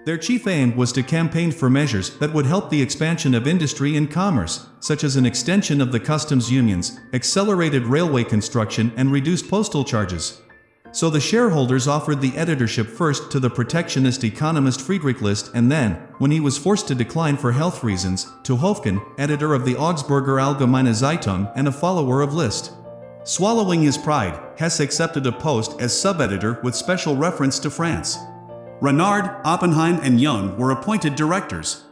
Their chief aim was to campaign for measures that would help the expansion of industry and commerce, such as an extension of the customs unions, accelerated railway construction, and reduced postal charges. So the shareholders offered the editorship first to the protectionist economist Friedrich List and then, when he was forced to decline for health reasons, to Höfgen, editor of the Augsburger Allgemeine Zeitung and a follower of List. Swallowing his pride, Hess accepted a post as sub-editor with special reference to France. Renard, Oppenheim and Young were appointed directors.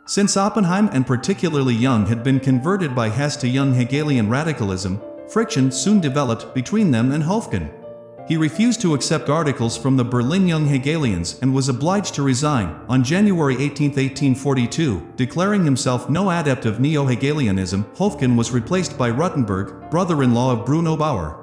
Since Oppenheim and particularly Young had been converted by Hess to young Hegelian radicalism, friction soon developed between them and Höfgen. He refused to accept articles from the Berlin Young Hegelians and was obliged to resign on January 18, 1842, declaring himself no adept of neo-Hegelianism. Höfgen was replaced by Rutenberg, brother-in-law of Bruno Bauer.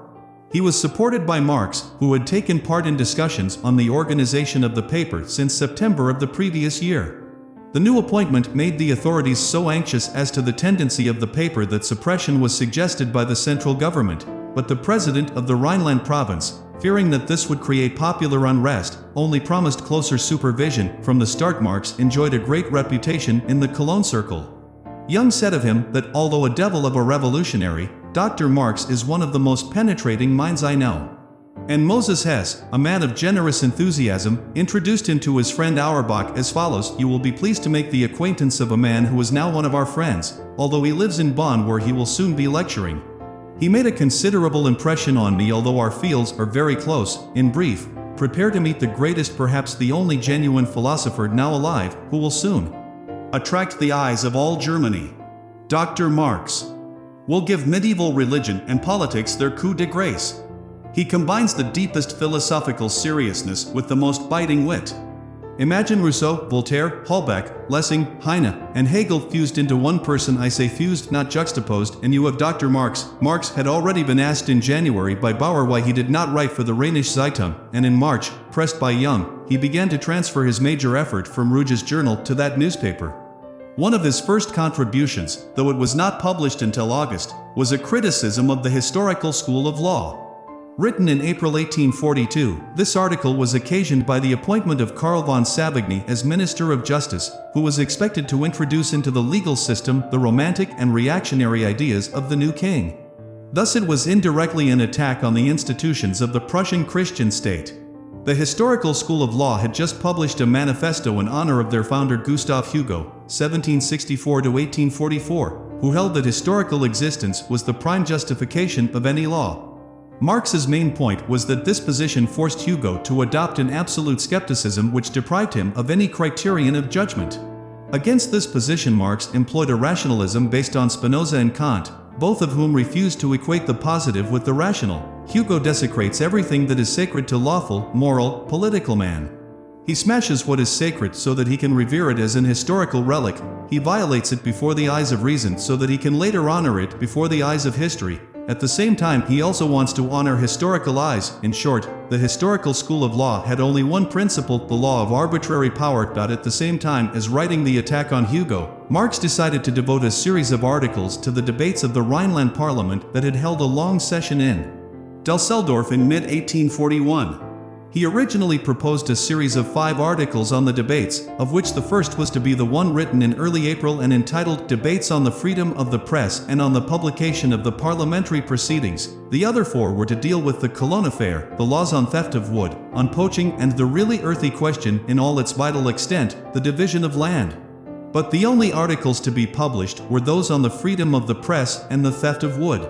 He was supported by Marx, who had taken part in discussions on the organization of the paper since September of the previous year. The new appointment made the authorities so anxious as to the tendency of the paper that suppression was suggested by the central government, but the president of the Rhineland province, fearing that this would create popular unrest, only promised closer supervision. From the start, Marx enjoyed a great reputation in the Cologne circle. Young said of him that although a devil of a revolutionary, Dr. Marx is one of the most penetrating minds I know. And Moses Hess, a man of generous enthusiasm, introduced him to his friend Auerbach as follows: "You will be pleased to make the acquaintance of a man who is now one of our friends, although he lives in Bonn where he will soon be lecturing. He made a considerable impression on me although our fields are very close. In brief, prepare to meet the greatest, perhaps the only genuine philosopher now alive, who will soon attract the eyes of all Germany. Dr. Marx will give medieval religion and politics their coup de grace. He combines the deepest philosophical seriousness with the most biting wit. Imagine Rousseau, Voltaire, Holbeck, Lessing, Heine, and Hegel fused into one person. I say fused, not juxtaposed, and you have Dr. Marx." Marx had already been asked in January by Bauer why he did not write for the Rheinische Zeitung, and in March, pressed by Young, he began to transfer his major effort from Rouge's journal to that newspaper. One of his first contributions, though it was not published until August, was a criticism of the historical school of law. Written in April 1842, this article was occasioned by the appointment of Karl von Savigny as Minister of Justice, who was expected to introduce into the legal system the romantic and reactionary ideas of the new king. Thus it was indirectly an attack on the institutions of the Prussian Christian state. The Historical School of Law had just published a manifesto in honor of their founder Gustav Hugo, 1764–1844, who held that historical existence was the prime justification of any law. Marx's main point was that this position forced Hugo to adopt an absolute skepticism which deprived him of any criterion of judgment. Against this position, Marx employed a rationalism based on Spinoza and Kant, both of whom refused to equate the positive with the rational. Hugo desecrates everything that is sacred to lawful, moral, political man. He smashes what is sacred so that he can revere it as an historical relic. He violates it before the eyes of reason so that he can later honor it before the eyes of history. At the same time, he also wants to honor historical eyes. In short, the historical school of law had only one principle, the law of arbitrary power. At the same time as writing the attack on Hugo, Marx decided to devote a series of articles to the debates of the Rhineland Parliament that had held a long session in Düsseldorf in mid-1841. He originally proposed a series of 5 articles on the debates, of which the first was to be the one written in early April and entitled Debates on the Freedom of the Press and on the Publication of the Parliamentary Proceedings. The other 4 were to deal with the Cologne affair, the laws on theft of wood, on poaching, and the really earthy question in all its vital extent, the division of land. But the only articles to be published were those on the freedom of the press and the theft of wood.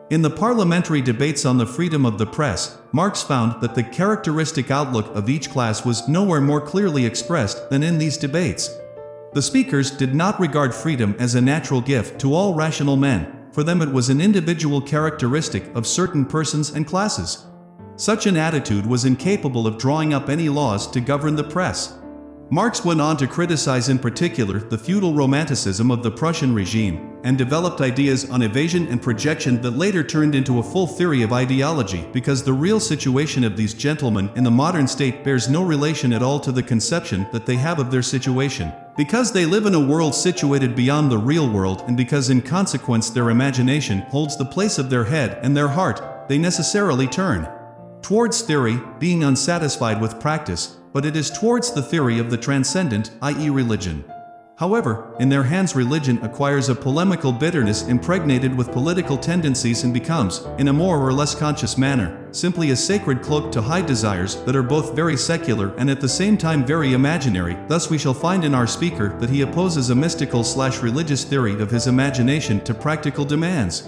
In the parliamentary debates on the freedom of the press, Marx found that the characteristic outlook of each class was nowhere more clearly expressed than in these debates. The speakers did not regard freedom as a natural gift to all rational men. For them it was an individual characteristic of certain persons and classes. Such an attitude was incapable of drawing up any laws to govern the press. Marx went on to criticize in particular the feudal romanticism of the Prussian regime, and developed ideas on evasion and projection that later turned into a full theory of ideology, because the real situation of these gentlemen in the modern state bears no relation at all to the conception that they have of their situation. Because they live in a world situated beyond the real world, and because in consequence their imagination holds the place of their head and their heart, they necessarily turn towards theory, being unsatisfied with practice, but it is towards the theory of the transcendent, i.e. religion. However, in their hands religion acquires a polemical bitterness impregnated with political tendencies and becomes, in a more or less conscious manner, simply a sacred cloak to hide desires that are both very secular and at the same time very imaginary. Thus we shall find in our speaker that he opposes a mystical/religious theory of his imagination to practical demands.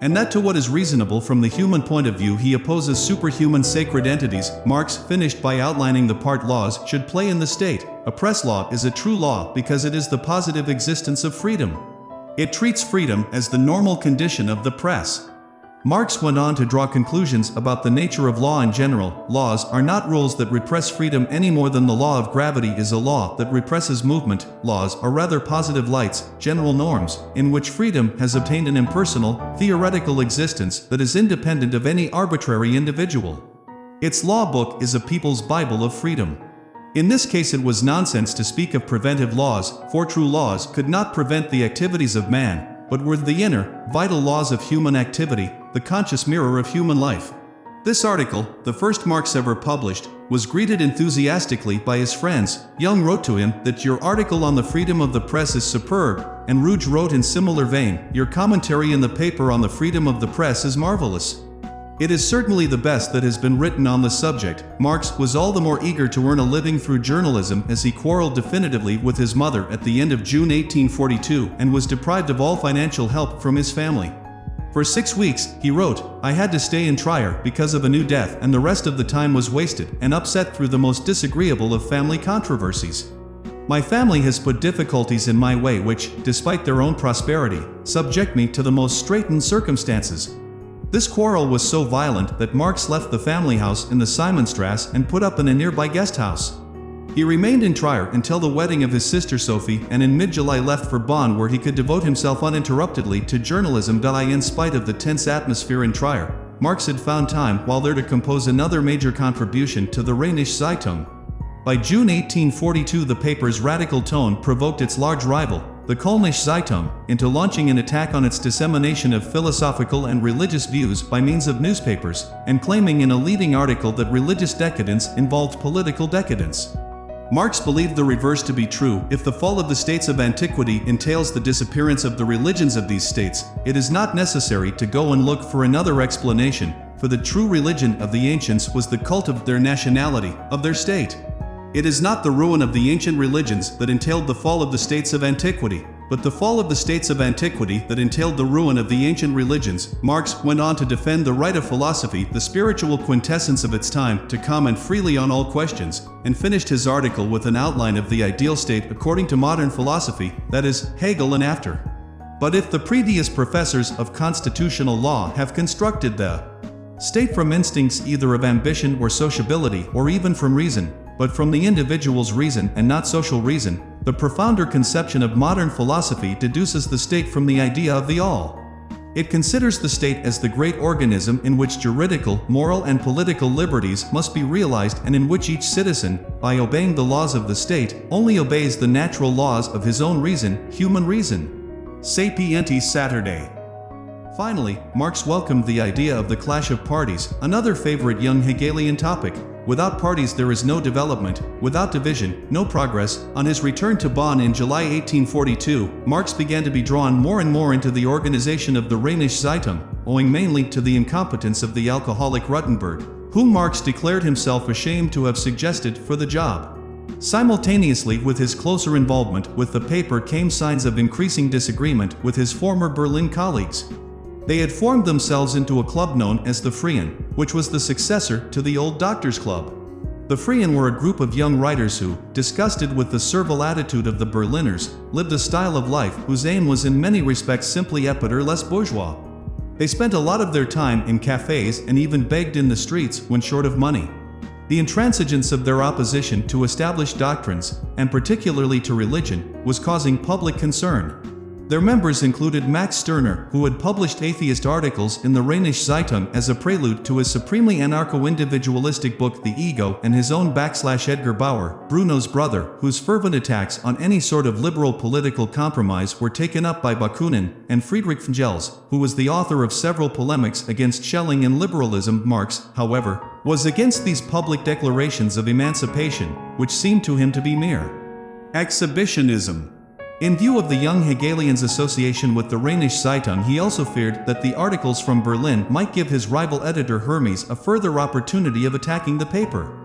And that to what is reasonable from the human point of view he opposes superhuman sacred entities. Marx finished by outlining the part laws should play in the state. A press law is a true law because it is the positive existence of freedom. It treats freedom as the normal condition of the press. Marx went on to draw conclusions about the nature of law in general. Laws are not rules that repress freedom any more than the law of gravity is a law that represses movement. Laws are rather positive lights, general norms, in which freedom has obtained an impersonal, theoretical existence that is independent of any arbitrary individual. Its law book is a people's Bible of freedom. In this case it was nonsense to speak of preventive laws, for true laws could not prevent the activities of man, but were the inner, vital laws of human activity, the conscious mirror of human life. This article, the first Marx ever published, was greeted enthusiastically by his friends. Young wrote to him that your article on the freedom of the press is superb, and Rouge wrote in similar vein, your commentary in the paper on the freedom of the press is marvelous. It is certainly the best that has been written on the subject. Marx was all the more eager to earn a living through journalism as he quarreled definitively with his mother at the end of June 1842 and was deprived of all financial help from his family. For 6 weeks, he wrote, I had to stay in Trier because of a new death and the rest of the time was wasted and upset through the most disagreeable of family controversies. My family has put difficulties in my way which, despite their own prosperity, subject me to the most straitened circumstances. This quarrel was so violent that Marx left the family house in the Simonstrasse and put up in a nearby guest house. He remained in Trier until the wedding of his sister Sophie and in mid-July left for Bonn where he could devote himself uninterruptedly to journalism. In spite of the tense atmosphere in Trier, Marx had found time while there to compose another major contribution to the Rheinische Zeitung. By June 1842 the paper's radical tone provoked its large rival, the Kölnische Zeitung, into launching an attack on its dissemination of philosophical and religious views by means of newspapers, and claiming in a leading article that religious decadence involved political decadence. Marx believed the reverse to be true. If the fall of the states of antiquity entails the disappearance of the religions of these states, it is not necessary to go and look for another explanation, for the true religion of the ancients was the cult of their nationality, of their state. It is not the ruin of the ancient religions that entailed the fall of the states of antiquity, but the fall of the states of antiquity that entailed the ruin of the ancient religions. Marx went on to defend the right of philosophy, the spiritual quintessence of its time, to comment freely on all questions, and finished his article with an outline of the ideal state according to modern philosophy, that is, Hegel and after. But if the previous professors of constitutional law have constructed the state from instincts either of ambition or sociability or even from reason, but from the individual's reason and not social reason, the profounder conception of modern philosophy deduces the state from the idea of the all. It considers the state as the great organism in which juridical, moral and political liberties must be realized and in which each citizen, by obeying the laws of the state, only obeys the natural laws of his own reason, human reason. Sapientis Saturday. Finally, Marx welcomed the idea of the clash of parties, another favorite young Hegelian topic. Without parties there is no development, without division, no progress. On his return to Bonn in July 1842, Marx began to be drawn more and more into the organization of the Rheinische Zeitung, owing mainly to the incompetence of the alcoholic Ruttenberg, whom Marx declared himself ashamed to have suggested for the job. Simultaneously with his closer involvement with the paper came signs of increasing disagreement with his former Berlin colleagues. They had formed themselves into a club known as the Freien, which was the successor to the old Doctors' Club. The Freien were a group of young writers who, disgusted with the servile attitude of the Berliners, lived a style of life whose aim was in many respects simply épais less bourgeois. They spent a lot of their time in cafes and even begged in the streets when short of money. The intransigence of their opposition to established doctrines, and particularly to religion, was causing public concern. Their members included Max Stirner, who had published atheist articles in the Rheinische Zeitung as a prelude to his supremely anarcho-individualistic book The Ego, and his own Edgar Bauer, Bruno's brother, whose fervent attacks on any sort of liberal political compromise were taken up by Bakunin, and Friedrich Engels, who was the author of several polemics against Schelling and liberalism. Marx, however, was against these public declarations of emancipation, which seemed to him to be mere exhibitionism. In view of the young Hegelians' association with the Rheinische Zeitung, he also feared that the articles from Berlin might give his rival editor Hermes a further opportunity of attacking the paper.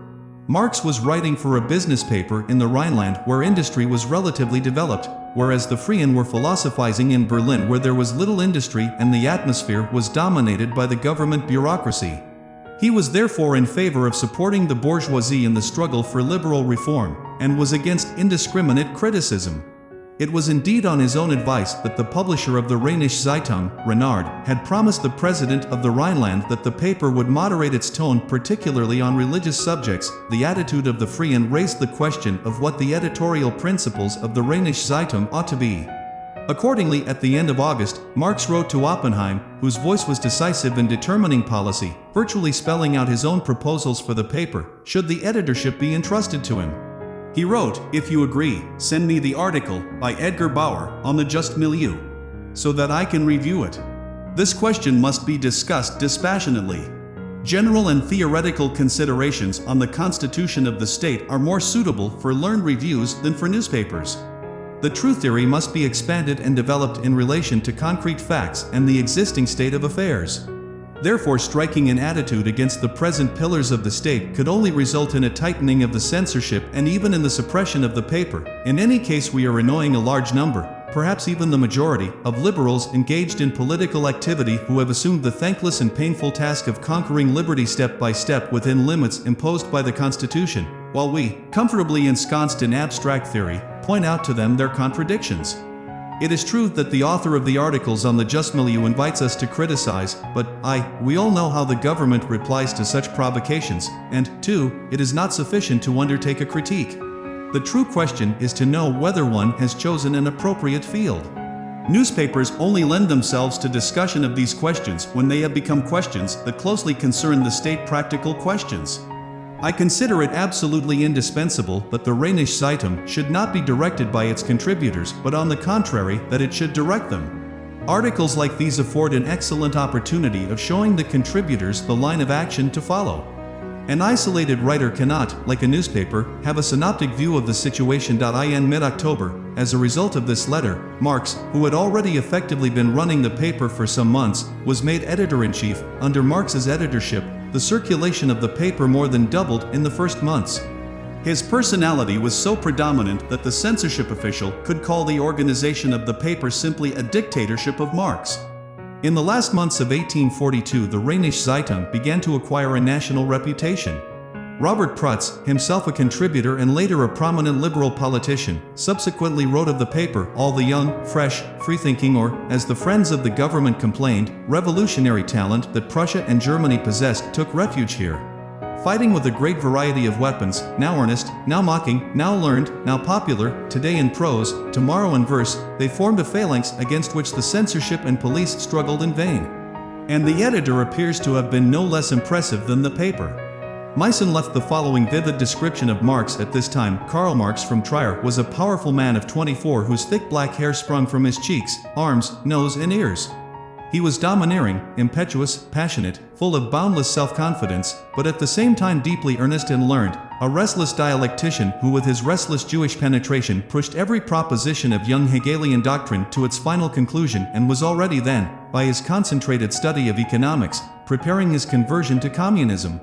Marx was writing for a business paper in the Rhineland where industry was relatively developed, whereas the Freien were philosophizing in Berlin where there was little industry and the atmosphere was dominated by the government bureaucracy. He was therefore in favor of supporting the bourgeoisie in the struggle for liberal reform, and was against indiscriminate criticism. It was indeed on his own advice that the publisher of the Rheinische Zeitung, Renard, had promised the president of the Rhineland that the paper would moderate its tone, particularly on religious subjects. The attitude of the Freien raised the question of what the editorial principles of the Rheinische Zeitung ought to be. Accordingly, at the end of August, Marx wrote to Oppenheim, whose voice was decisive in determining policy, virtually spelling out his own proposals for the paper, should the editorship be entrusted to him. He wrote, "If you agree, send me the article, by Edgar Bauer, on the just milieu, so that I can review it. This question must be discussed dispassionately. General and theoretical considerations on the constitution of the state are more suitable for learned reviews than for newspapers. The true theory must be expanded and developed in relation to concrete facts and the existing state of affairs. Therefore, striking an attitude against the present pillars of the state could only result in a tightening of the censorship and even in the suppression of the paper. In any case, we are annoying a large number, perhaps even the majority, of liberals engaged in political activity who have assumed the thankless and painful task of conquering liberty step by step within limits imposed by the Constitution, while we, comfortably ensconced in abstract theory, point out to them their contradictions. It is true that the author of the articles on the just milieu invites us to criticize, but we all know how the government replies to such provocations, and, too, it is not sufficient to undertake a critique. The true question is to know whether one has chosen an appropriate field. Newspapers only lend themselves to discussion of these questions when they have become questions that closely concern the state practical questions. I consider it absolutely indispensable that the Rheinische Zeitung should not be directed by its contributors, but on the contrary, that it should direct them. Articles like these afford an excellent opportunity of showing the contributors the line of action to follow. An isolated writer cannot, like a newspaper, have a synoptic view of the situation. In mid-October, as a result of this letter, Marx, who had already effectively been running the paper for some months, was made editor-in-chief. Under Marx's editorship, the circulation of the paper more than doubled in the first months. His personality was so predominant that the censorship official could call the organization of the paper simply a dictatorship of Marx. In the last months of 1842, the Rheinische Zeitung began to acquire a national reputation. Robert Prutz, himself a contributor and later a prominent liberal politician, subsequently wrote of the paper, all the young, fresh, free-thinking or, as the friends of the government complained, revolutionary talent that Prussia and Germany possessed took refuge here. Fighting with a great variety of weapons, now earnest, now mocking, now learned, now popular, today in prose, tomorrow in verse, they formed a phalanx against which the censorship and police struggled in vain. And the editor appears to have been no less impressive than the paper. Meissen left the following vivid description of Marx at this time. Karl Marx from Trier was a powerful man of 24 whose thick black hair sprung from his cheeks, arms, nose and ears. He was domineering, impetuous, passionate, full of boundless self-confidence, but at the same time deeply earnest and learned, a restless dialectician who with his restless Jewish penetration pushed every proposition of young Hegelian doctrine to its final conclusion and was already then, by his concentrated study of economics, preparing his conversion to communism.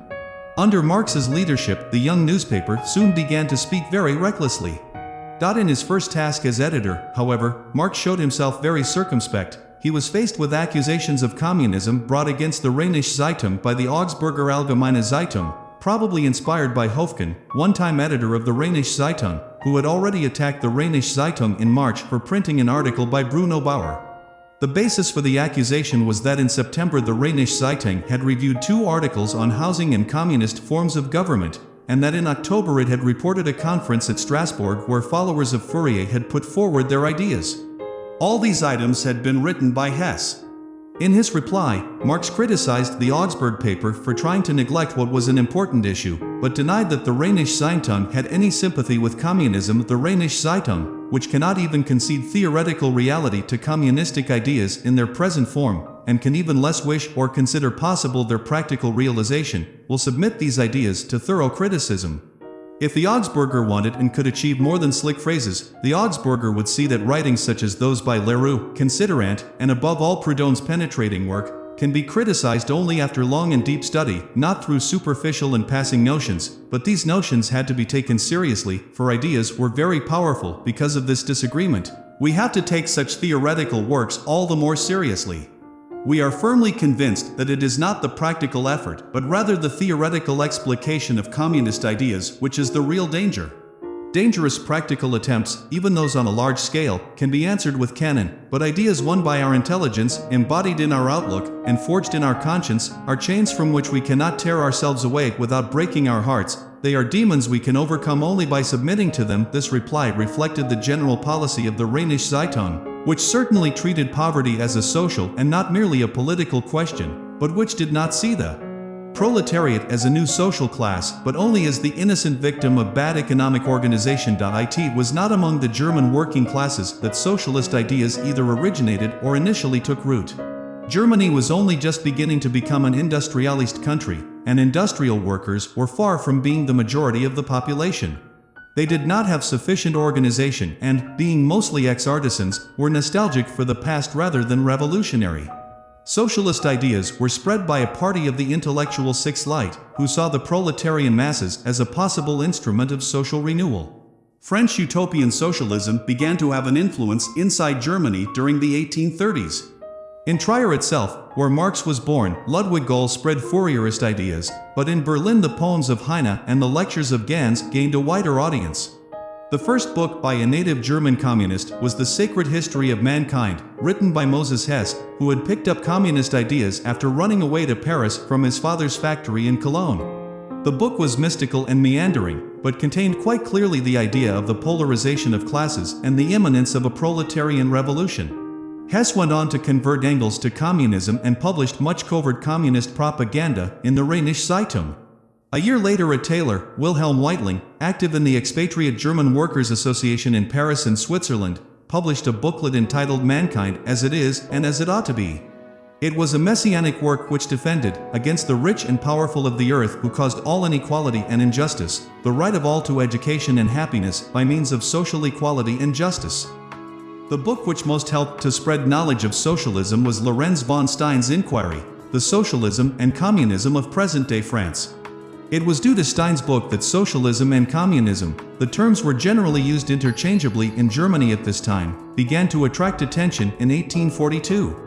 Under Marx's leadership, the young newspaper soon began to speak very recklessly. In his first task as editor, however, Marx showed himself very circumspect. He was faced with accusations of communism brought against the Rheinische Zeitung by the Augsburger Allgemeine Zeitung, probably inspired by Höfgen, one-time editor of the Rheinische Zeitung, who had already attacked the Rheinische Zeitung in March for printing an article by Bruno Bauer. The basis for the accusation was that in September the Rheinische Zeitung had reviewed 2 articles on housing and communist forms of government, and that in October it had reported a conference at Strasbourg where followers of Fourier had put forward their ideas. All these items had been written by Hess. In his reply, Marx criticized the Augsburg paper for trying to neglect what was an important issue, but denied that the Rheinische Zeitung had any sympathy with communism. The Rheinische Zeitung, which cannot even concede theoretical reality to communistic ideas in their present form, and can even less wish or consider possible their practical realization, will submit these ideas to thorough criticism. If the Augsburger wanted and could achieve more than slick phrases, the Augsburger would see that writings such as those by Leroux, Considerant, and above all Proudhon's penetrating work, can be criticized only after long and deep study, not through superficial and passing notions, but these notions had to be taken seriously, for ideas were very powerful because of this disagreement. We have to take such theoretical works all the more seriously. We are firmly convinced that it is not the practical effort, but rather the theoretical explication of communist ideas which is the real danger. Dangerous practical attempts, even those on a large scale, can be answered with cannon, but ideas won by our intelligence, embodied in our outlook, and forged in our conscience, are chains from which we cannot tear ourselves away without breaking our hearts. They are demons we can overcome only by submitting to them. This reply reflected the general policy of the Rheinische Zeitung, which certainly treated poverty as a social and not merely a political question, but which did not see the proletariat as a new social class, but only as the innocent victim of bad economic organization. It was not among the German working classes that socialist ideas either originated or initially took root. Germany was only just beginning to become an industrialist country, and industrial workers were far from being the majority of the population. They did not have sufficient organization and, being mostly ex-artisans, were nostalgic for the past rather than revolutionary. Socialist ideas were spread by a party of the intellectual Sixth Light, who saw the proletarian masses as a possible instrument of social renewal. French utopian socialism began to have an influence inside Germany during the 1830s. In Trier itself, where Marx was born, Ludwig Gohl spread Fourierist ideas, but in Berlin the poems of Heine and the lectures of Gans gained a wider audience. The first book by a native German communist was The Sacred History of Mankind, written by Moses Hess, who had picked up communist ideas after running away to Paris from his father's factory in Cologne. The book was mystical and meandering, but contained quite clearly the idea of the polarization of classes and the imminence of a proletarian revolution. Hess went on to convert Engels to communism and published much covert communist propaganda in the Rheinische Zeitung. A year later, a tailor, Wilhelm Weitling, active in the expatriate German Workers' Association in Paris and Switzerland, published a booklet entitled Mankind as It Is and As It Ought to Be. It was a messianic work which defended, against the rich and powerful of the earth who caused all inequality and injustice, the right of all to education and happiness by means of social equality and justice. The book which most helped to spread knowledge of socialism was Lorenz von Stein's Inquiry, The Socialism and Communism of Present-day France. It was due to Stein's book that socialism and communism, the terms were generally used interchangeably in Germany at this time, began to attract attention in 1842.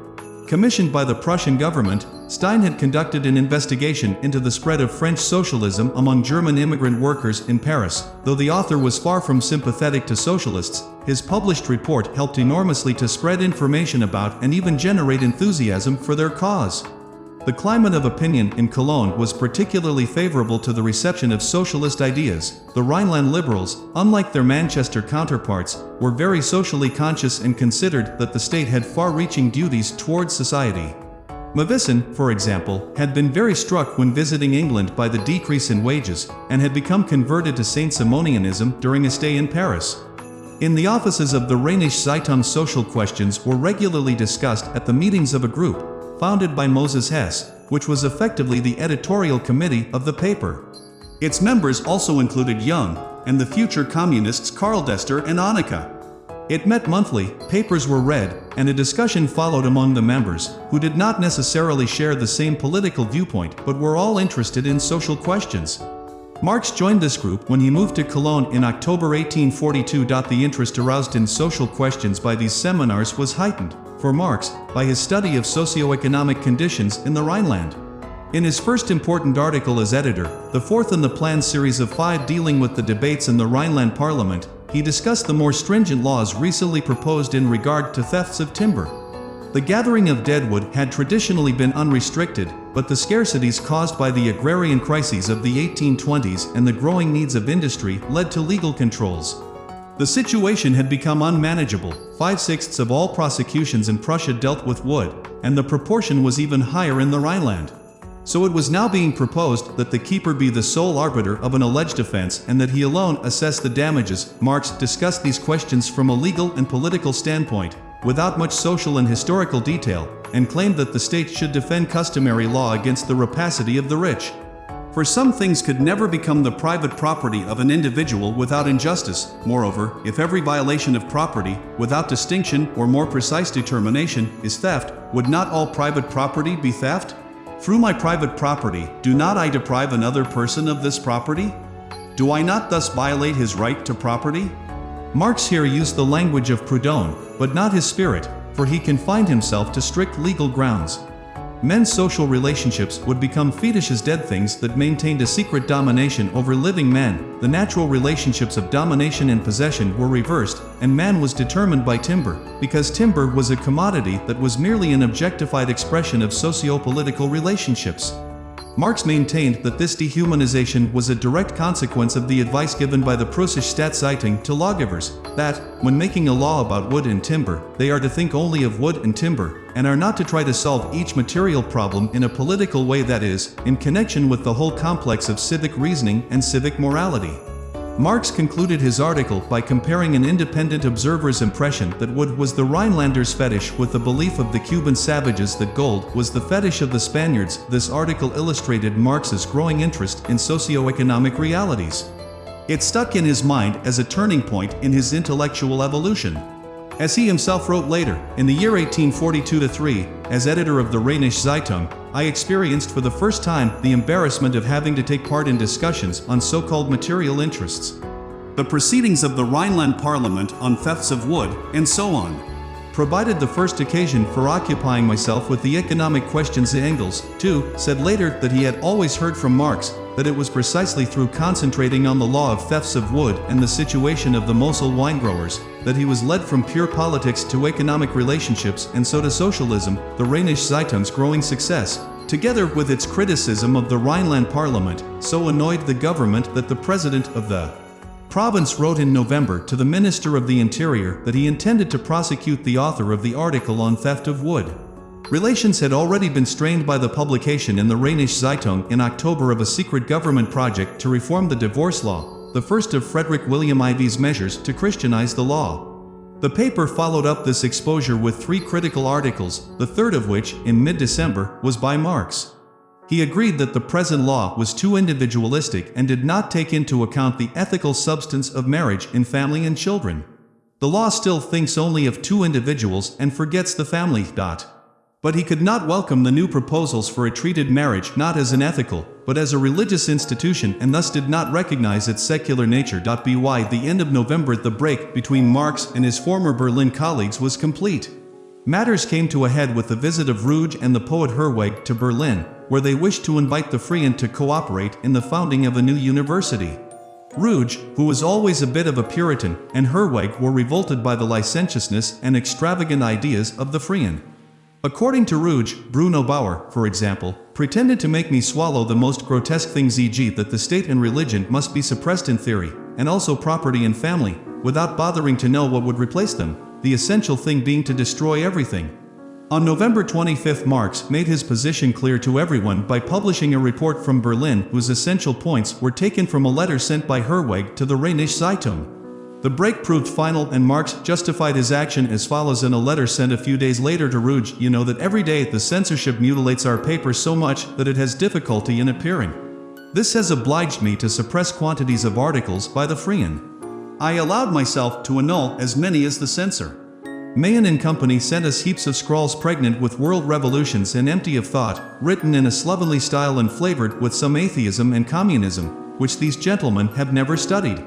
Commissioned by the Prussian government, Stein had conducted an investigation into the spread of French socialism among German immigrant workers in Paris. Though the author was far from sympathetic to socialists, his published report helped enormously to spread information about and even generate enthusiasm for their cause. The climate of opinion in Cologne was particularly favorable to the reception of socialist ideas. The Rhineland liberals, unlike their Manchester counterparts, were very socially conscious and considered that the state had far-reaching duties towards society. Mavison, for example, had been very struck when visiting England by the decrease in wages, and had become converted to Saint-Simonianism during a stay in Paris. In the offices of the Rheinische Zeitung, social questions were regularly discussed at the meetings of a group founded by Moses Hess, which was effectively the editorial committee of the paper. Its members also included young and the future communists Karl Dester and Annika. It met monthly, papers were read, and a discussion followed among the members, who did not necessarily share the same political viewpoint but were all interested in social questions. Marx joined this group when he moved to Cologne in October 1842. The interest aroused in social questions by these seminars was heightened, for Marx, by his study of socio-economic conditions in the Rhineland. In his first important article as editor, the fourth in the planned series of 5 dealing with the debates in the Rhineland Parliament, he discussed the more stringent laws recently proposed in regard to thefts of timber. The gathering of deadwood had traditionally been unrestricted, but the scarcities caused by the agrarian crises of the 1820s and the growing needs of industry led to legal controls. The situation had become unmanageable. 5/6 of all prosecutions in Prussia dealt with wood, and the proportion was even higher in the Rhineland. So it was now being proposed that the keeper be the sole arbiter of an alleged offense and that he alone assess the damages. Marx discussed these questions from a legal and political standpoint, without much social and historical detail, and claimed that the state should defend customary law against the rapacity of the rich. For some things could never become the private property of an individual without injustice. Moreover, if every violation of property, without distinction or more precise determination, is theft, would not all private property be theft? Through my private property, do not I deprive another person of this property? Do I not thus violate his right to property? Marx here used the language of Proudhon, but not his spirit, for he confined himself to strict legal grounds. Men's social relationships would become fetish as dead things that maintained a secret domination over living men. The natural relationships of domination and possession were reversed, and man was determined by timber, because timber was a commodity that was merely an objectified expression of socio-political relationships. Marx maintained that this dehumanization was a direct consequence of the advice given by the Preußische Staatszeitung to lawgivers, that, when making a law about wood and timber, they are to think only of wood and timber, and are not to try to solve each material problem in a political way, that is, in connection with the whole complex of civic reasoning and civic morality. Marx concluded his article by comparing an independent observer's impression that wood was the Rhinelanders' fetish with the belief of the Cuban savages that gold was the fetish of the Spaniards. This article illustrated Marx's growing interest in socio-economic realities. It stuck in his mind as a turning point in his intellectual evolution. As he himself wrote later, in the year 1842-3, as editor of the Rheinische Zeitung, I experienced for the first time the embarrassment of having to take part in discussions on so-called material interests. The proceedings of the Rhineland Parliament on thefts of wood, and so on, provided the first occasion for occupying myself with the economic questions. Engels, too, said later that he had always heard from Marx that it was precisely through concentrating on the law of thefts of wood and the situation of the Mosel wine growers that he was led from pure politics to economic relationships and so to socialism. The Rheinische Zeitung's growing success, together with its criticism of the Rhineland Parliament, so annoyed the government that the president of the province wrote in November to the Minister of the Interior that he intended to prosecute the author of the article on theft of wood. Relations had already been strained by the publication in the Rheinische Zeitung in October of a secret government project to reform the divorce law, the first of Frederick William Ivy's measures to Christianize the law. The paper followed up this exposure with 3 critical articles, the third of which, in mid-December, was by Marx. He agreed that the present law was too individualistic and did not take into account the ethical substance of marriage in family and children. The law still thinks only of 2 individuals and forgets the family. But he could not welcome the new proposals for a treated marriage not as an ethical, but as a religious institution, and thus did not recognize its secular nature. By the end of November, the break between Marx and his former Berlin colleagues was complete. Matters came to a head with the visit of Ruge and the poet Herweg to Berlin, where they wished to invite the Freien to cooperate in the founding of a new university. Ruge, who was always a bit of a Puritan, and Herweg were revolted by the licentiousness and extravagant ideas of the Freien. According to Ruge, Bruno Bauer, for example, pretended to make me swallow the most grotesque things, e.g. that the state and religion must be suppressed in theory, and also property and family, without bothering to know what would replace them, the essential thing being to destroy everything. On November 25, Marx made his position clear to everyone by publishing a report from Berlin whose essential points were taken from a letter sent by Herweg to the Rheinische Zeitung. The break proved final, and Marx justified his action as follows in a letter sent a few days later to Ruge: "You know that every day the censorship mutilates our paper so much that it has difficulty in appearing. This has obliged me to suppress quantities of articles by the Freien. I allowed myself to annul as many as the censor. Mayen and Company sent us heaps of scrawls pregnant with world revolutions and empty of thought, written in a slovenly style and flavored with some atheism and communism, which these gentlemen have never studied.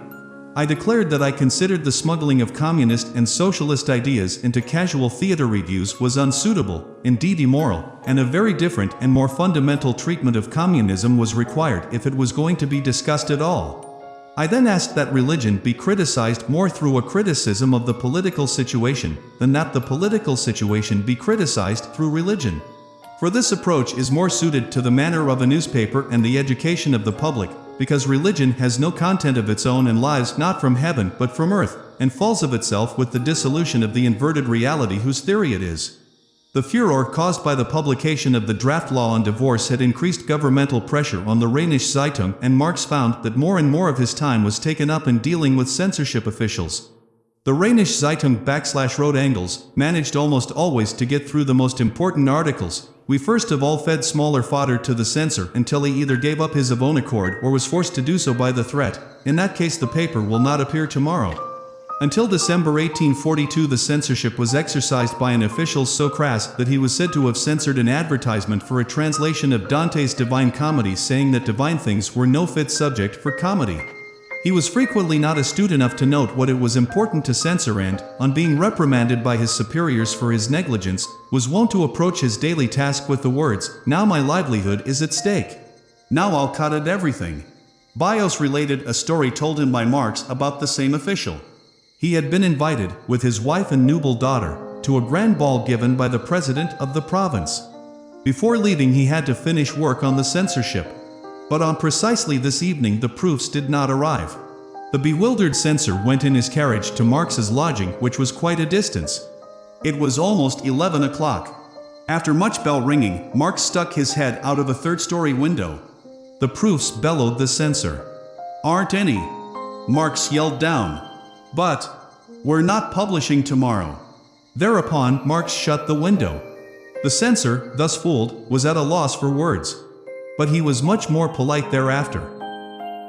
I declared that I considered the smuggling of communist and socialist ideas into casual theater reviews was unsuitable, indeed immoral, and a very different and more fundamental treatment of communism was required if it was going to be discussed at all. I then asked that religion be criticized more through a criticism of the political situation than that the political situation be criticized through religion. For this approach is more suited to the manner of a newspaper and the education of the public, because religion has no content of its own and lies not from heaven but from earth, and falls of itself with the dissolution of the inverted reality whose theory it is. The furor caused by the publication of the draft law on divorce had increased governmental pressure on the Rheinische Zeitung, and Marx found that more and more of his time was taken up in dealing with censorship officials. The Rheinische Zeitung /Rot Engels managed almost always to get through the most important articles. We first of all fed smaller fodder to the censor until he either gave up his of own accord or was forced to do so by the threat. In that case the paper will not appear tomorrow. Until December 1842 the censorship was exercised by an official so crass that he was said to have censored an advertisement for a translation of Dante's Divine Comedy saying that divine things were no fit subject for comedy. He was frequently not astute enough to note what it was important to censor and, on being reprimanded by his superiors for his negligence, was wont to approach his daily task with the words, "Now my livelihood is at stake. Now I'll cut at everything." Bios related a story told him by Marx about the same official. He had been invited, with his wife and nubile daughter, to a grand ball given by the president of the province. Before leaving he had to finish work on the censorship. But on precisely this evening the proofs did not arrive. The bewildered censor went in his carriage to Marx's lodging, which was quite a distance. It was almost 11 o'clock. After much bell ringing, Marx stuck his head out of a third-story window. "The proofs," bellowed the censor. "Aren't any," Marx yelled down. "But we're not publishing tomorrow." Thereupon Marx shut the window. The censor, thus fooled, was at a loss for words. But he was much more polite thereafter.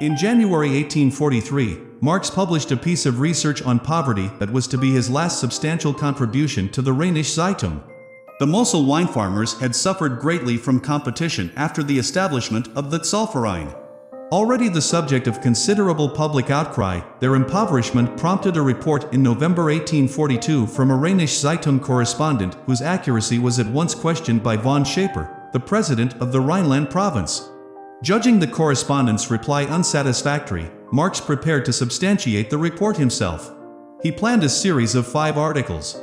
In January 1843, Marx published a piece of research on poverty that was to be his last substantial contribution to the Rheinische Zeitung. The Mosel wine farmers had suffered greatly from competition after the establishment of the Zollverein. Already the subject of considerable public outcry, their impoverishment prompted a report in November 1842 from a Rheinische Zeitung correspondent whose accuracy was at once questioned by von Schaper, the president of the Rhineland province. Judging the correspondent's reply unsatisfactory, Marx prepared to substantiate the report himself. He planned a series of 5 articles.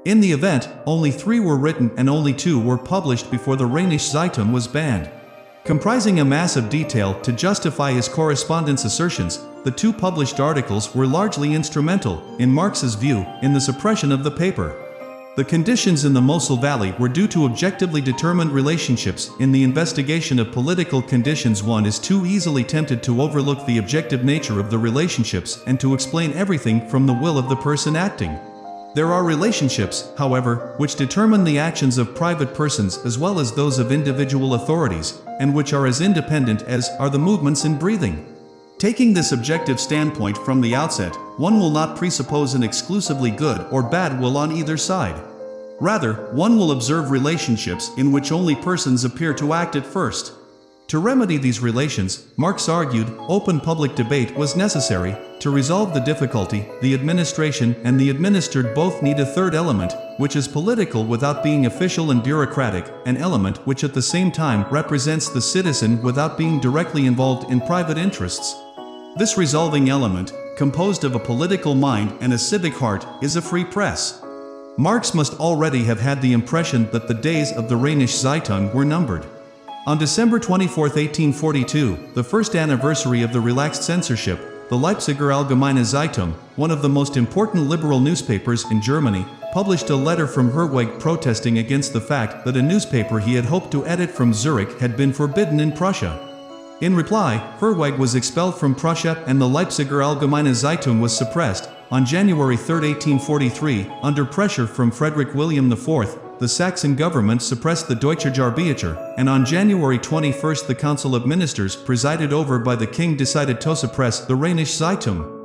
In the event, only 3 were written and only 2 were published before the Rheinische Zeitung was banned. Comprising a mass of detail to justify his correspondent's assertions, the 2 published articles were largely instrumental, in Marx's view, in the suppression of the paper. The conditions in the Mosel Valley were due to objectively determined relationships. In the investigation of political conditions, one is too easily tempted to overlook the objective nature of the relationships and to explain everything from the will of the person acting. There are relationships, however, which determine the actions of private persons as well as those of individual authorities, and which are as independent as are the movements in breathing. Taking this objective standpoint from the outset, one will not presuppose an exclusively good or bad will on either side. Rather, one will observe relationships in which only persons appear to act at first. To remedy these relations, Marx argued, open public debate was necessary. To resolve the difficulty, the administration and the administered both need a third element, which is political without being official and bureaucratic, an element which at the same time represents the citizen without being directly involved in private interests. This resolving element, composed of a political mind and a civic heart, is a free press. Marx must already have had the impression that the days of the Rheinische Zeitung were numbered. On December 24, 1842, the first anniversary of the relaxed censorship, the Leipziger Allgemeine Zeitung, one of the most important liberal newspapers in Germany, published a letter from Herweg protesting against the fact that a newspaper he had hoped to edit from Zurich had been forbidden in Prussia. In reply, Herweg was expelled from Prussia and the Leipziger Allgemeine Zeitung was suppressed. On January 3, 1843, under pressure from Frederick William IV, the Saxon government suppressed the Deutsche Jahrbücher, and on January 21 the Council of Ministers, presided over by the king, decided to suppress the Rheinische Zeitung.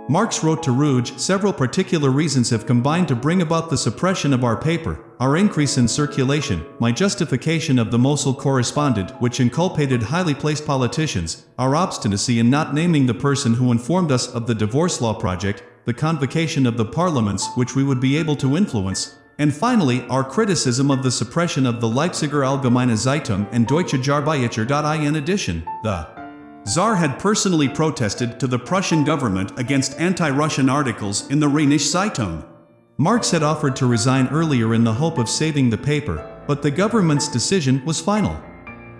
Marx wrote to Ruge, several particular reasons have combined to bring about the suppression of our paper, our increase in circulation, my justification of the Mosel correspondent which inculpated highly placed politicians, our obstinacy in not naming the person who informed us of the divorce law project, the convocation of the parliaments which we would be able to influence, and finally our criticism of the suppression of the Leipziger Allgemeine Zeitung and Deutsche Jahrbücher. In addition, the Tsar had personally protested to the Prussian government against anti-Russian articles in the Rheinische Zeitung. Marx had offered to resign earlier in the hope of saving the paper, but the government's decision was final.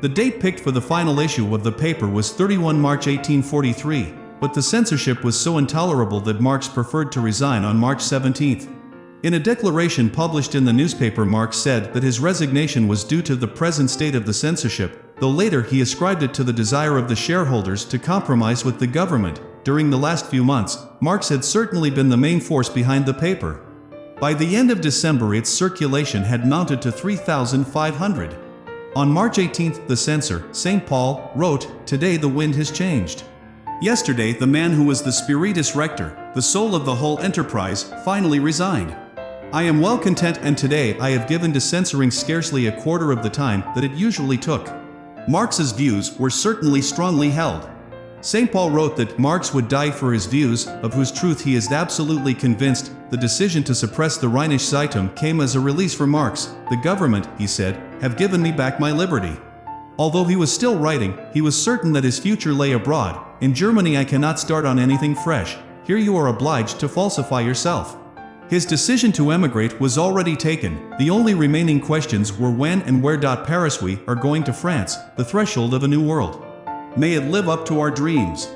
The date picked for the final issue of the paper was 31 March 1843, but the censorship was so intolerable that Marx preferred to resign on March 17. In a declaration published in the newspaper, Marx said that his resignation was due to the present state of the censorship, though later he ascribed it to the desire of the shareholders to compromise with the government. during the last few months, Marx had certainly been the main force behind the paper. By the end of December, its circulation had mounted to 3,500. On March 18th, the censor, St. Paul, wrote, "Today the wind has changed. Yesterday, the man who was the spiritus rector, the soul of the whole enterprise, finally resigned. I am well content, and today I have given to censoring scarcely a quarter of the time that it usually took." Marx's views were certainly strongly held. St. Paul wrote that Marx would die for his views, of whose truth he is absolutely convinced. The decision to suppress the Rheinische Zeitung came as a release for Marx. "The government," he said, "have given me back my liberty." Although he was still writing, he was certain that his future lay abroad. "In Germany I cannot start on anything fresh. Here you are obliged to falsify yourself." His decision to emigrate was already taken. The only remaining questions were when and where. Paris. We are going to France, the threshold of a new world. May it live up to our dreams.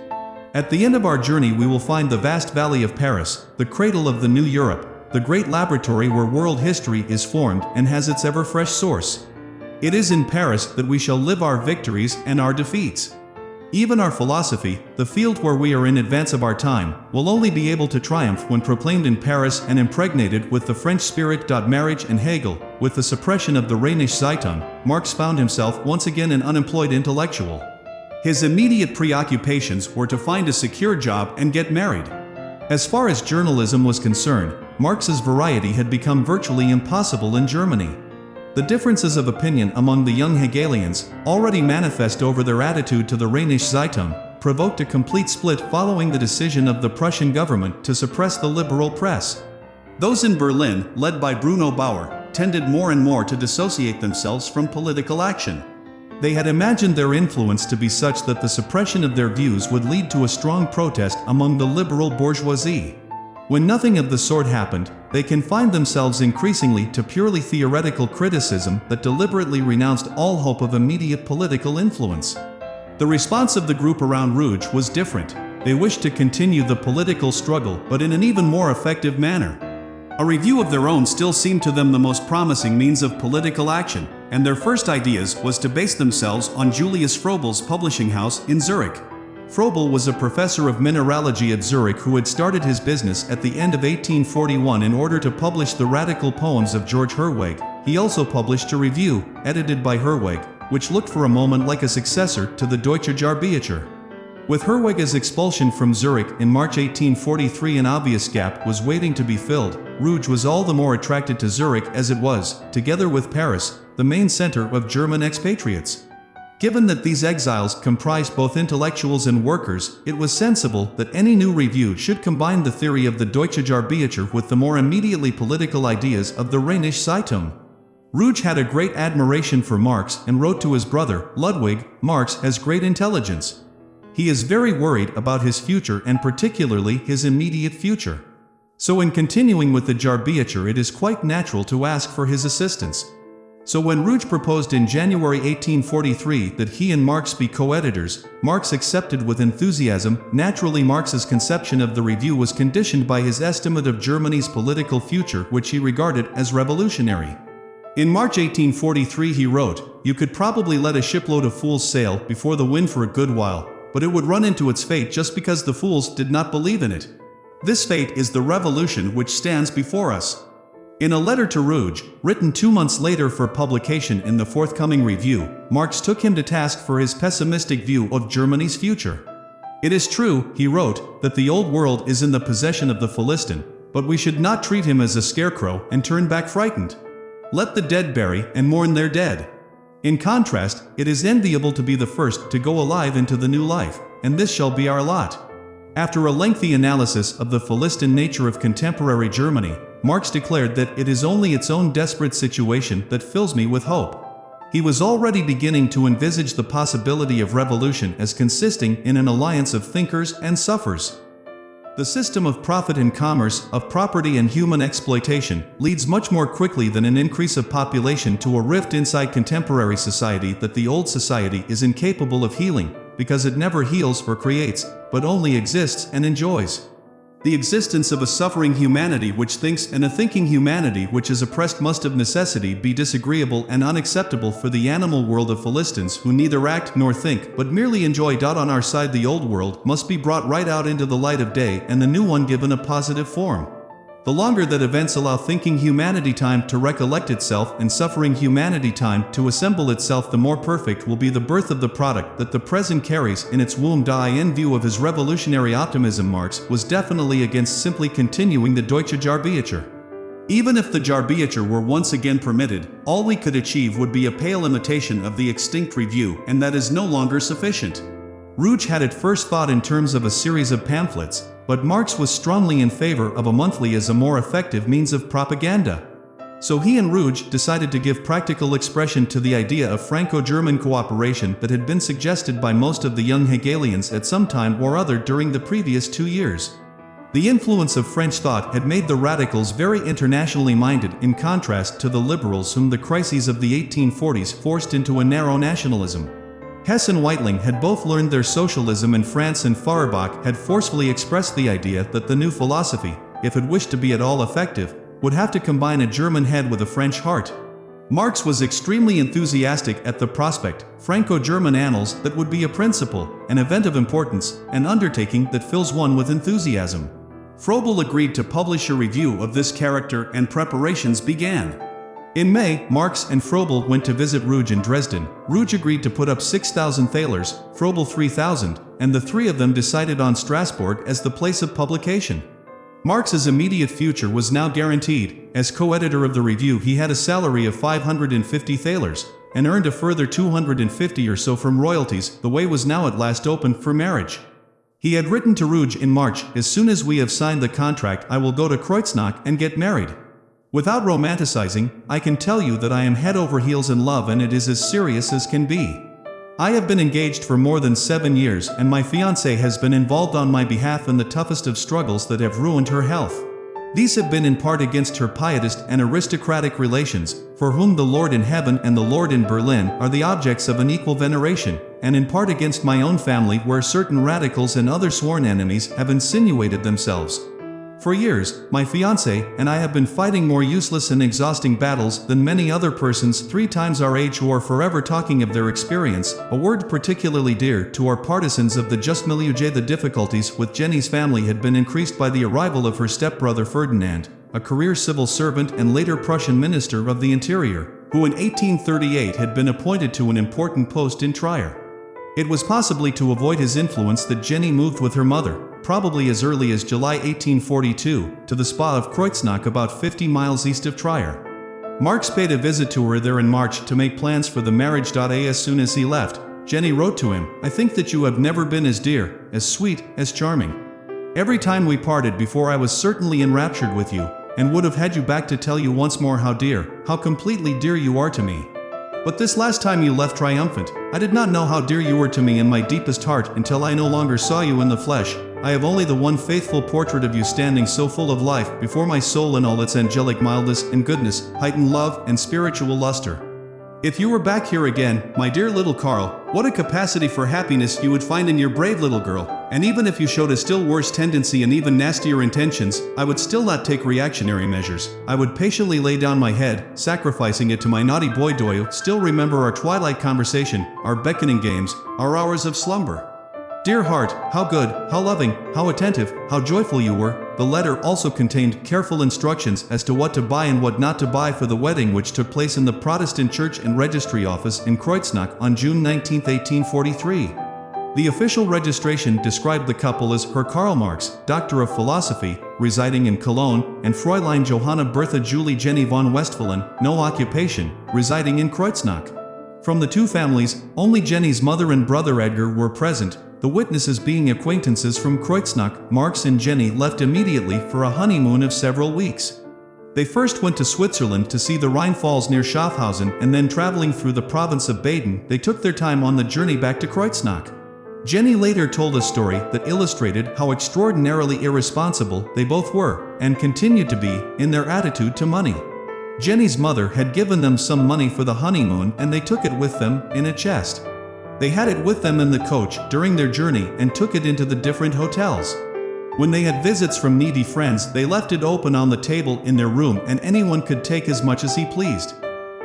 At the end of our journey we will find the vast valley of Paris, the cradle of the new Europe, the great laboratory where world history is formed and has its ever-fresh source. It is in Paris that we shall live our victories and our defeats. Even our philosophy, the field where we are in advance of our time, will only be able to triumph when proclaimed in Paris and impregnated with the French spirit. Marriage and Hegel. With the suppression of the Rheinische Zeitung, Marx found himself once again an unemployed intellectual. His immediate preoccupations were to find a secure job and get married. As far as journalism was concerned, Marx's variety had become virtually impossible in Germany. The differences of opinion among the young Hegelians, already manifest over their attitude to the Rheinische Zeitung, provoked a complete split following the decision of the Prussian government to suppress the liberal press. Those in Berlin, led by Bruno Bauer, tended more and more to dissociate themselves from political action. They had imagined their influence to be such that the suppression of their views would lead to a strong protest among the liberal bourgeoisie. When nothing of the sort happened, they confined themselves increasingly to purely theoretical criticism that deliberately renounced all hope of immediate political influence. The response of the group around Rouge was different. They wished to continue the political struggle, but in an even more effective manner. A review of their own still seemed to them the most promising means of political action, and their first ideas was to base themselves on Julius Froebel's publishing house in Zurich. Froebel was a professor of mineralogy at Zurich who had started his business at the end of 1841 in order to publish the radical poems of George Herwegh. He also published a review, edited by Herwegh, which looked for a moment like a successor to the Deutsche Jahrbücher. With Herwegh's expulsion from Zurich in March 1843, an obvious gap was waiting to be filled. Rouge was all the more attracted to Zurich as it was, together with Paris, the main center of German expatriates. Given that these exiles comprised both intellectuals and workers, it was sensible that any new review should combine the theory of the Deutsche Jahrbücher with the more immediately political ideas of the Rheinische Zeitung. Rouge had a great admiration for Marx and wrote to his brother, Ludwig, "Marx has great intelligence. He is very worried about his future and particularly his immediate future. So in continuing with the Jahrbücher, it is quite natural to ask for his assistance." So when Rouge proposed in January 1843 that he and Marx be co-editors, Marx accepted with enthusiasm. Naturally, Marx's conception of the review was conditioned by his estimate of Germany's political future, which he regarded as revolutionary. In March 1843 he wrote, "You could probably let a shipload of fools sail before the wind for a good while, but it would run into its fate just because the fools did not believe in it. This fate is the revolution which stands before us." In a letter to Rouge, written 2 months later for publication in the forthcoming review, Marx took him to task for his pessimistic view of Germany's future. "It is true," he wrote, "that the old world is in the possession of the Philistine, but we should not treat him as a scarecrow and turn back frightened. Let the dead bury and mourn their dead. In contrast, it is enviable to be the first to go alive into the new life, and this shall be our lot." After a lengthy analysis of the Philistine nature of contemporary Germany, Marx declared that it is only its own desperate situation that fills me with hope. He was already beginning to envisage the possibility of revolution as consisting in an alliance of thinkers and sufferers. The system of profit and commerce, of property and human exploitation, leads much more quickly than an increase of population to a rift inside contemporary society that the old society is incapable of healing, because it never heals or creates, but only exists and enjoys. The existence of a suffering humanity which thinks and a thinking humanity which is oppressed must of necessity be disagreeable and unacceptable for the animal world of Philistines who neither act nor think but merely enjoy. On our side, the old world must be brought right out into the light of day and the new one given a positive form. The longer that events allow thinking humanity time to recollect itself and suffering humanity time to assemble itself, the more perfect will be the birth of the product that the present carries in its womb. In view of his revolutionary optimism, Marx was definitely against simply continuing the Deutsche Jahrbücher. Even if the Jahrbücher were once again permitted, all we could achieve would be a pale imitation of the extinct review, and that is no longer sufficient. Ruge had at first thought in terms of a series of pamphlets, but Marx was strongly in favor of a monthly as a more effective means of propaganda. So he and Ruge decided to give practical expression to the idea of Franco-German cooperation that had been suggested by most of the young Hegelians at some time or other during the previous 2 years. The influence of French thought had made the radicals very internationally minded, in contrast to the liberals whom the crises of the 1840s forced into a narrow nationalism. Hess and Weitling had both learned their socialism in France, and Feuerbach had forcefully expressed the idea that the new philosophy, if it wished to be at all effective, would have to combine a German head with a French heart. Marx was extremely enthusiastic at the prospect, Franco-German annals, that would be a principle, an event of importance, an undertaking that fills one with enthusiasm. Froebel agreed to publish a review of this character, and preparations began. In May, Marx and Froebel went to visit Ruge in Dresden. Ruge agreed to put up 6,000 thalers, Froebel 3,000, and the three of them decided on Strasbourg as the place of publication. Marx's immediate future was now guaranteed. As co-editor of the review, he had a salary of 550 thalers, and earned a further 250 or so from royalties. The way was now at last open for marriage. He had written to Ruge in March, "As soon as we have signed the contract, I will go to Kreuznach and get married. Without romanticizing, I can tell you that I am head over heels in love, and it is as serious as can be. I have been engaged for more than 7 years, and my fiancée has been involved on my behalf in the toughest of struggles that have ruined her health. These have been in part against her pietist and aristocratic relations, for whom the Lord in heaven and the Lord in Berlin are the objects of an equal veneration, and in part against my own family, where certain radicals and other sworn enemies have insinuated themselves. For years, my fiancé and I have been fighting more useless and exhausting battles than many other persons 3 times our age who are forever talking of their experience, a word particularly dear to our partisans of the just milieu. The difficulties with Jenny's family had been increased by the arrival of her stepbrother Ferdinand, a career civil servant and later Prussian Minister of the Interior, who in 1838 had been appointed to an important post in Trier. It was possibly to avoid his influence that Jenny moved with her mother, probably as early as July 1842, to the spa of Kreuznach, about 50 miles east of Trier. Marx paid a visit to her there in March to make plans for the marriage. As soon as he left, Jenny wrote to him, "I think that you have never been as dear, as sweet, as charming. Every time we parted before I was certainly enraptured with you, and would have had you back to tell you once more how dear, how completely dear you are to me. But this last time you left triumphant, I did not know how dear you were to me in my deepest heart until I no longer saw you in the flesh. I have only the one faithful portrait of you standing so full of life before my soul in all its angelic mildness and goodness, heightened love and spiritual luster. If you were back here again, my dear little Karl, what a capacity for happiness you would find in your brave little girl, and even if you showed a still worse tendency and even nastier intentions, I would still not take reactionary measures. I would patiently lay down my head, sacrificing it to my naughty boy. Do you still remember our twilight conversation, our beckoning games, our hours of slumber? Dear heart, how good, how loving, how attentive, how joyful you were." The letter also contained careful instructions as to what to buy and what not to buy for the wedding, which took place in the Protestant Church and Registry Office in Kreuznach on June 19, 1843. The official registration described the couple as Herr Karl Marx, Doctor of Philosophy, residing in Cologne, and Fräulein Johanna Bertha Julie Jenny von Westphalen, no occupation, residing in Kreuznach. From the two families, only Jenny's mother and brother Edgar were present, the witnesses being acquaintances from Kreuznach. Marx and Jenny left immediately for a honeymoon of several weeks. They first went to Switzerland to see the Rhine Falls near Schaffhausen, and then traveling through the province of Baden, they took their time on the journey back to Kreuznach. Jenny later told a story that illustrated how extraordinarily irresponsible they both were, and continued to be, in their attitude to money. Jenny's mother had given them some money for the honeymoon, and they took it with them, in a chest. They had it with them in the coach during their journey and took it into the different hotels. When they had visits from needy friends, they left it open on the table in their room and anyone could take as much as he pleased.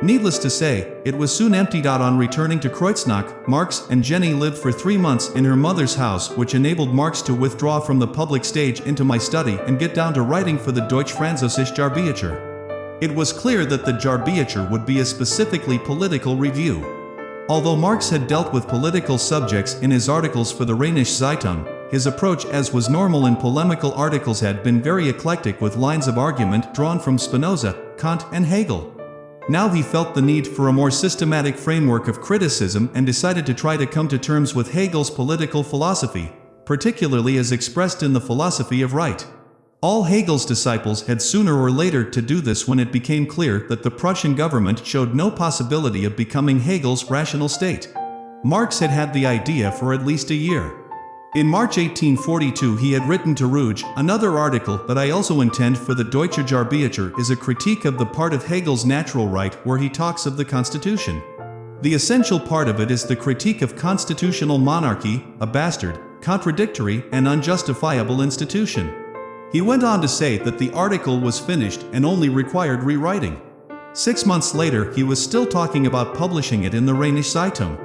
Needless to say, it was soon emptied out. On returning to Kreuznach, Marx and Jenny lived for 3 months in her mother's house, which enabled Marx to withdraw from the public stage into my study and get down to writing for the Deutsch-Französische Jahrbucher. It was clear that the Jahrbucher would be a specifically political review. Although Marx had dealt with political subjects in his articles for the Rheinische Zeitung, his approach, as was normal in polemical articles, had been very eclectic, with lines of argument drawn from Spinoza, Kant, and Hegel. Now he felt the need for a more systematic framework of criticism and decided to try to come to terms with Hegel's political philosophy, particularly as expressed in the philosophy of right. All Hegel's disciples had sooner or later to do this when it became clear that the Prussian government showed no possibility of becoming Hegel's rational state. Marx had had the idea for at least a year. In March 1842 he had written to Ruge, "Another article that I also intend for the Deutsche Jahrbucher is a critique of the part of Hegel's natural right where he talks of the Constitution. The essential part of it is the critique of constitutional monarchy, a bastard, contradictory, and unjustifiable institution." He went on to say that the article was finished and only required rewriting. 6 months later he was still talking about publishing it in the Rheinische Zeitung.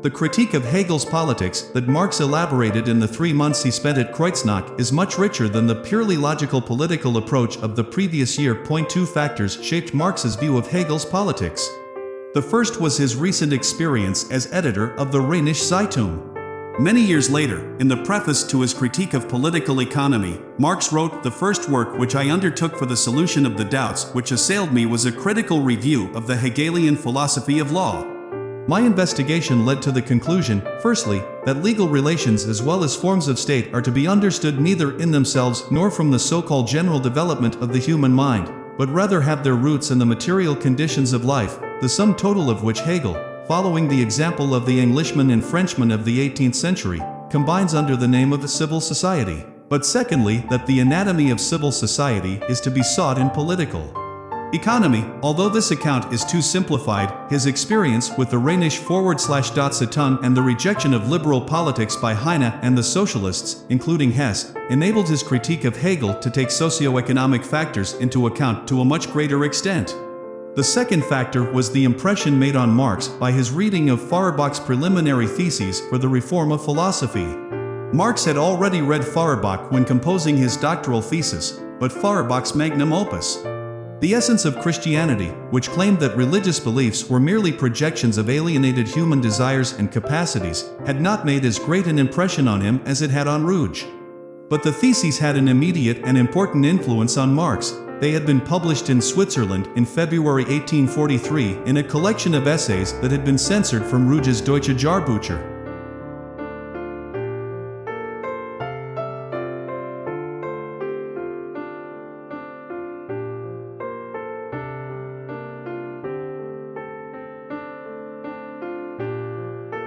The critique of Hegel's politics that Marx elaborated in the 3 months he spent at Kreuznach is much richer than the purely logical political approach of the previous year. 2 factors shaped Marx's view of Hegel's politics. The first was his recent experience as editor of the Rheinische Zeitung. Many years later, in the preface to his critique of political economy, Marx wrote, "The first work which I undertook for the solution of the doubts which assailed me was a critical review of the Hegelian philosophy of law." My investigation led to the conclusion, firstly, that legal relations as well as forms of state are to be understood neither in themselves nor from the so-called general development of the human mind, but rather have their roots in the material conditions of life, the sum total of which Hegel, following the example of the Englishmen and Frenchmen of the 18th century, combines under the name of civil society. But secondly, that the anatomy of civil society is to be sought in political economy. Although this account is too simplified, his experience with the Rheinische Zeitung and the rejection of liberal politics by Heine and the socialists, including Hess, enabled his critique of Hegel to take socio-economic factors into account to a much greater extent. The second factor was the impression made on Marx by his reading of Feuerbach's preliminary theses for the reform of philosophy. Marx had already read Feuerbach when composing his doctoral thesis, but Feuerbach's magnum opus, The Essence of Christianity, which claimed that religious beliefs were merely projections of alienated human desires and capacities, had not made as great an impression on him as it had on Ruge. But the theses had an immediate and important influence on Marx. They had been published in Switzerland in February 1843 in a collection of essays that had been censored from Ruge's Deutsche Jahrbucher.